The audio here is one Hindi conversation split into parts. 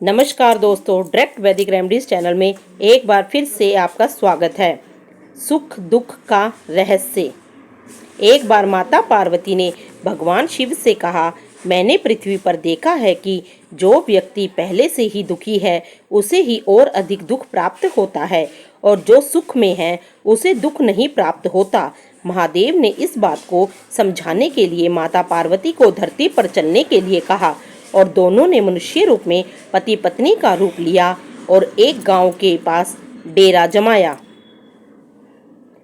नमस्कार दोस्तों, डायरेक्ट वैदिक रेमेडीज चैनल में एक बार फिर से आपका स्वागत है। सुख दुख का रहस्य। एक बार माता पार्वती ने भगवान शिव से कहा, मैंने पृथ्वी पर देखा है कि जो व्यक्ति पहले से ही दुखी है उसे ही और अधिक दुख प्राप्त होता है, और जो सुख में है उसे दुख नहीं प्राप्त होता। महादेव ने इस बात को समझाने के लिए माता पार्वती को धरती पर चलने के लिए कहा, और दोनों ने मनुष्य रूप में पति पत्नी का रूप लिया और एक गांव के पास डेरा जमाया।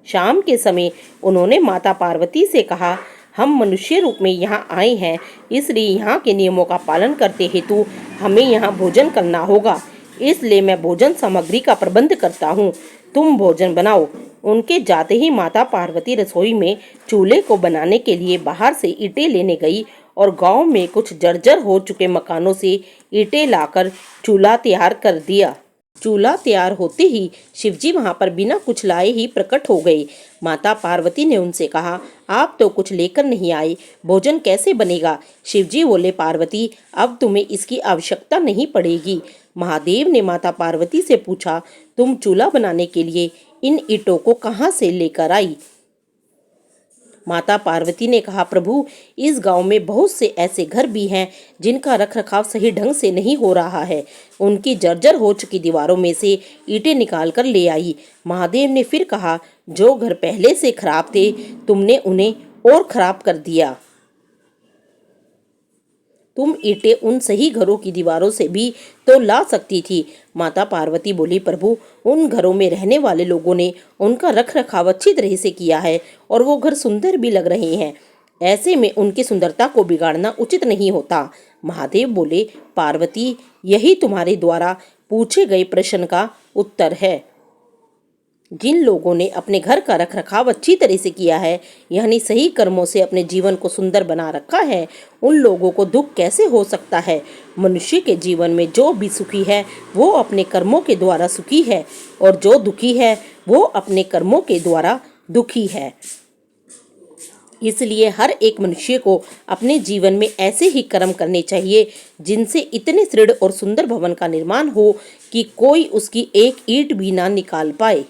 शाम के समय उन्होंने माता पार्वती से कहा, हम मनुष्य रूप में यहाँ आए हैं, इसलिए यहाँ के नियमों का पालन करते हेतु हमें यहाँ भोजन करना होगा। इसलिए मैं भोजन सामग्री का प्रबंध करता हूँ, तुम भोजन बनाओ। उनके जाते ही माता पार्वती रसोई में चूल्हे को बनाने के लिए बाहर से ईंटें लेने गई और गांव में कुछ जर्जर हो चुके मकानों से ईंटें लाकर चूल्हा तैयार कर दिया। चूल्हा तैयार होते ही शिवजी वहां पर बिना कुछ लाए ही प्रकट हो गए। माता पार्वती ने उनसे कहा, आप तो कुछ लेकर नहीं आए, भोजन कैसे बनेगा? शिवजी बोले, पार्वती, अब तुम्हें इसकी आवश्यकता नहीं पड़ेगी। महादेव ने माता पार्वती से पूछा, तुम चूल्हा बनाने के लिए इन ईंटों को कहाँ से लेकर आई? माता पार्वती ने कहा, प्रभु, इस गांव में बहुत से ऐसे घर भी हैं जिनका रखरखाव सही ढंग से नहीं हो रहा है। उनकी जर्जर हो चुकी दीवारों में से ईंटें निकाल कर ले आई। महादेव ने फिर कहा, जो घर पहले से खराब थे तुमने उन्हें और खराब कर दिया। तुम ईंटें उन सही घरों की दीवारों से भी तो ला सकती थी। माता पार्वती बोली, प्रभु, उन घरों में रहने वाले लोगों ने उनका रख रखाव अच्छी तरह से किया है और वो घर सुंदर भी लग रहे हैं। ऐसे में उनकी सुंदरता को बिगाड़ना उचित नहीं होता। महादेव बोले, पार्वती, यही तुम्हारे द्वारा पूछे गए प्रश्न का उत्तर है। जिन लोगों ने अपने घर का रखरखाव अच्छी तरह से किया है, यानी सही कर्मों से अपने जीवन को सुंदर बना रखा है, उन लोगों को दुख कैसे हो सकता है? मनुष्य के जीवन में जो भी सुखी है वो अपने कर्मों के द्वारा सुखी है, और जो दुखी है वो अपने कर्मों के द्वारा दुखी है। इसलिए हर एक मनुष्य को अपने जीवन में ऐसे ही कर्म करने चाहिए जिनसे इतने दृढ़ और सुंदर भवन का निर्माण हो कि कोई उसकी एक ईंट भी ना निकाल पाए।